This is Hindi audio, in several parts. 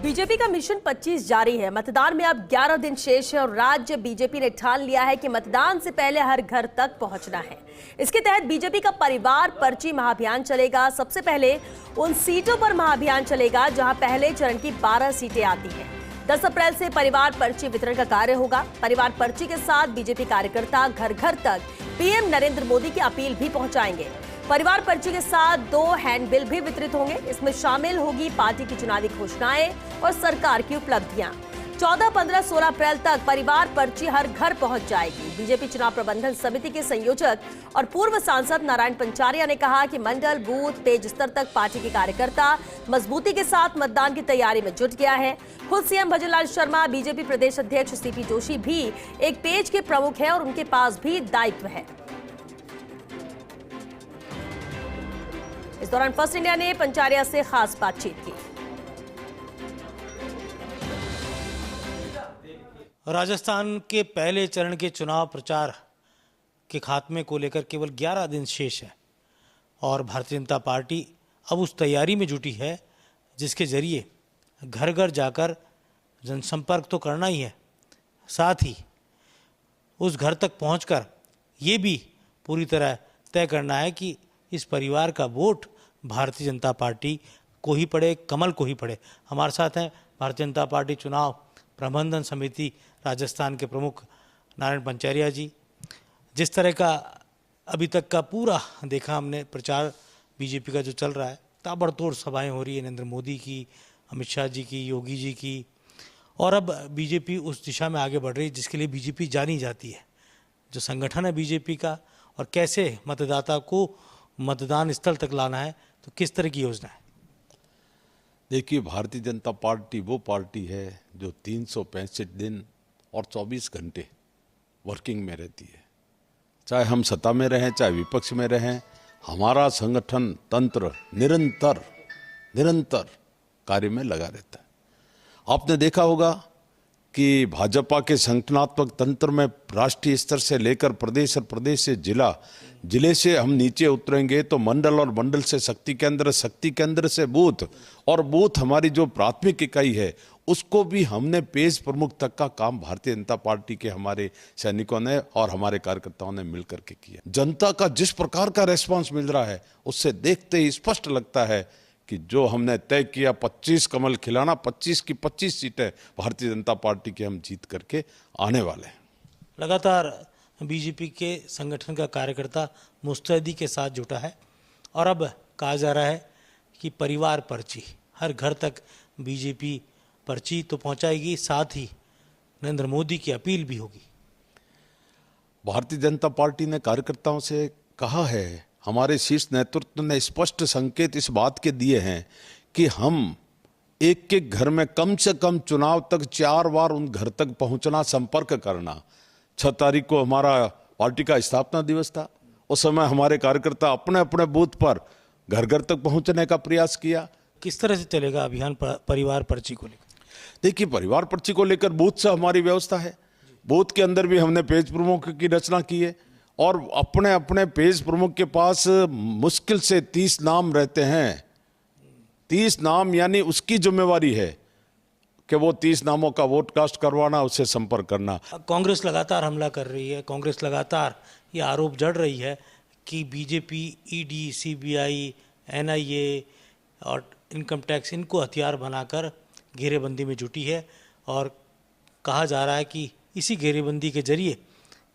बीजेपी का मिशन 25 जारी है। मतदान में अब 11 दिन शेष है और राज्य बीजेपी ने ठान लिया है कि मतदान से पहले हर घर तक पहुंचना है। इसके तहत बीजेपी का परिवार पर्ची महाअभियान चलेगा। सबसे पहले उन सीटों पर महाअभियान चलेगा जहां पहले चरण की 12 सीटें आती हैं। 10 अप्रैल से परिवार पर्ची वितरण का कार्य होगा। परिवार पर्ची के साथ बीजेपी कार्यकर्ता घर घर तक पीएम नरेंद्र मोदी की अपील भी पहुंचाएंगे। परिवार पर्ची के साथ 2 हैंडबिल भी वितरित होंगे। इसमें शामिल होगी पार्टी की चुनावी घोषणाएं और सरकार की उपलब्धियां। 14, 15, 16 अप्रैल तक परिवार पर्ची हर घर पहुंच जाएगी। बीजेपी चुनाव प्रबंधन समिति के संयोजक और पूर्व सांसद नारायण पंचारिया ने कहा कि मंडल, बूथ, पेज स्तर तक पार्टी के कार्यकर्ता मजबूती के साथ मतदान की तैयारी में जुट गया है। खुद सीएम भजनलाल शर्मा, बीजेपी प्रदेश अध्यक्ष सीपी जोशी भी एक पेज के प्रमुख हैं और उनके पास भी दायित्व है। इस दौरान फर्स्ट इंडिया ने पंचारिया से खास बातचीत की। राजस्थान के पहले चरण के चुनाव प्रचार के खात्मे को लेकर केवल 11 दिन शेष है और भारतीय जनता पार्टी अब उस तैयारी में जुटी है जिसके जरिए घर घर जाकर जनसंपर्क तो करना ही है, साथ ही उस घर तक पहुंचकर ये भी पूरी तरह तय करना है कि इस परिवार का वोट भारतीय जनता पार्टी को ही पड़े, कमल को ही पड़े। हमारे साथ हैं भारतीय जनता पार्टी चुनाव प्रबंधन समिति राजस्थान के प्रमुख नारायण पंचारिया जी। जिस तरह का अभी तक का पूरा देखा हमने प्रचार बीजेपी का जो चल रहा है, ताबड़तोड़ सभाएं हो रही है नरेंद्र मोदी की, अमित शाह जी की, योगी जी की, और अब बीजेपी उस दिशा में आगे बढ़ रही है जिसके लिए बीजेपी जानी जाती है। जो संगठन है बीजेपी का और कैसे मतदाता को मतदान स्थल तक लाना है, तो किस तरह की योजना है? देखिए, भारतीय जनता पार्टी वो पार्टी है जो 365 दिन और 24 घंटे वर्किंग में रहती है। चाहे हम सत्ता में रहें, चाहे विपक्ष में रहें, हमारा संगठन तंत्र निरंतर कार्य में लगा रहता है। आपने देखा होगा कि भाजपा के संगठनात्मक तंत्र में राष्ट्रीय स्तर से लेकर प्रदेश और प्रदेश से जिले से हम नीचे उतरेंगे तो मंडल, और मंडल से शक्ति केंद्र से बूथ, और बूथ हमारी जो प्राथमिक इकाई है उसको भी हमने पेज प्रमुख तक का काम भारतीय जनता पार्टी के हमारे सैनिकों ने और हमारे कार्यकर्ताओं ने मिलकर के किया। जनता का जिस प्रकार का रेस्पॉन्स मिल रहा है उससे देखते ही स्पष्ट लगता है कि जो हमने तय किया 25 कमल खिलाना, 25 की 25 सीटें भारतीय जनता पार्टी के हम जीत करके आने वाले हैं। लगातार बीजेपी के संगठन का कार्यकर्ता मुस्तैदी के साथ जुटा है और अब कहा जा रहा है कि परिवार पर्ची हर घर तक बीजेपी पर्ची तो पहुंचाएगी, साथ ही नरेंद्र मोदी की अपील भी होगी। भारतीय जनता पार्टी ने कार्यकर्ताओं से कहा है, हमारे शीर्ष नेतृत्व ने स्पष्ट संकेत इस बात के दिए हैं कि हम एक एक घर में कम से कम चुनाव तक 4 बार उन घर तक पहुंचना, संपर्क करना। 6 तारीख को हमारा पार्टी का स्थापना दिवस था। उस समय हमारे कार्यकर्ता अपने अपने बूथ पर घर घर तक पहुंचने का प्रयास किया। किस तरह से चलेगा अभियान परिवार पर्ची को लेकर? देखिए, परिवार पर्ची को लेकर बूथ से हमारी व्यवस्था है। बूथ के अंदर भी हमने पेज प्रमुख की रचना की है और अपने अपने पेज प्रमुख के पास मुश्किल से 30 नाम रहते हैं। 30 नाम यानी उसकी जिम्मेवारी है कि वो 30 नामों का वोट कास्ट करवाना, उससे संपर्क करना। कांग्रेस लगातार हमला कर रही है, कांग्रेस लगातार ये आरोप जड़ रही है कि बीजेपी ईडी, सीबीआई, एनआईए और इनकम टैक्स इनको हथियार बनाकर घेरेबंदी में जुटी है और कहा जा रहा है कि इसी घेरेबंदी के जरिए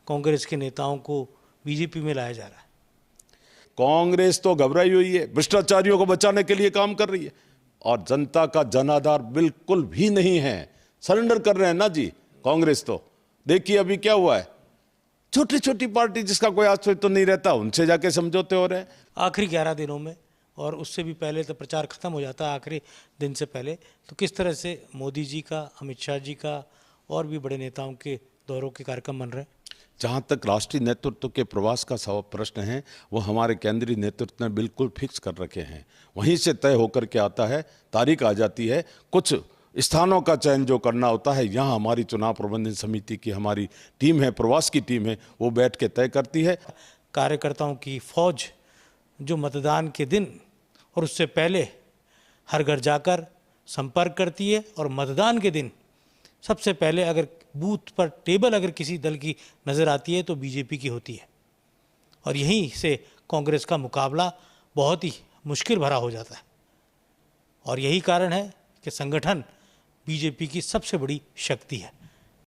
कांग्रेस के नेताओं को बीजेपी में लाया जा रहा है। कांग्रेस तो घबराई हुई है, भ्रष्टाचारियों को बचाने के लिए काम कर रही है और जनता का जनाधार बिल्कुल भी नहीं है। सरेंडर कर रहे हैं ना जी कांग्रेस। तो देखिए अभी क्या हुआ है, छोटी छोटी पार्टी जिसका कोई आश्रय तो नहीं रहता, उनसे जाके समझौते हो रहे हैं। आखिरी 11 दिनों में और उससे भी पहले तो प्रचार खत्म हो जाता है आखिरी दिन से पहले, तो किस तरह से मोदी जी का, अमित शाह जी का और भी बड़े नेताओं के दौरों के कार्यक्रम बन रहे हैं? जहाँ तक राष्ट्रीय नेतृत्व के प्रवास का प्रश्न है, वो हमारे केंद्रीय नेतृत्व ने बिल्कुल फिक्स कर रखे हैं। वहीं से तय होकर के आता है, तारीख आ जाती है। कुछ स्थानों का चयन जो करना होता है, यहाँ हमारी चुनाव प्रबंधन समिति की हमारी टीम है, प्रवास की टीम है, वो बैठ के तय करती है। कार्यकर्ताओं की फौज जो मतदान के दिन और उससे पहले हर घर जाकर संपर्क करती है और मतदान के दिन सबसे पहले अगर बूथ पर टेबल अगर किसी दल की नज़र आती है तो बीजेपी की होती है, और यहीं से कांग्रेस का मुकाबला बहुत ही मुश्किल भरा हो जाता है। और यही कारण है कि संगठन बीजेपी की सबसे बड़ी शक्ति है।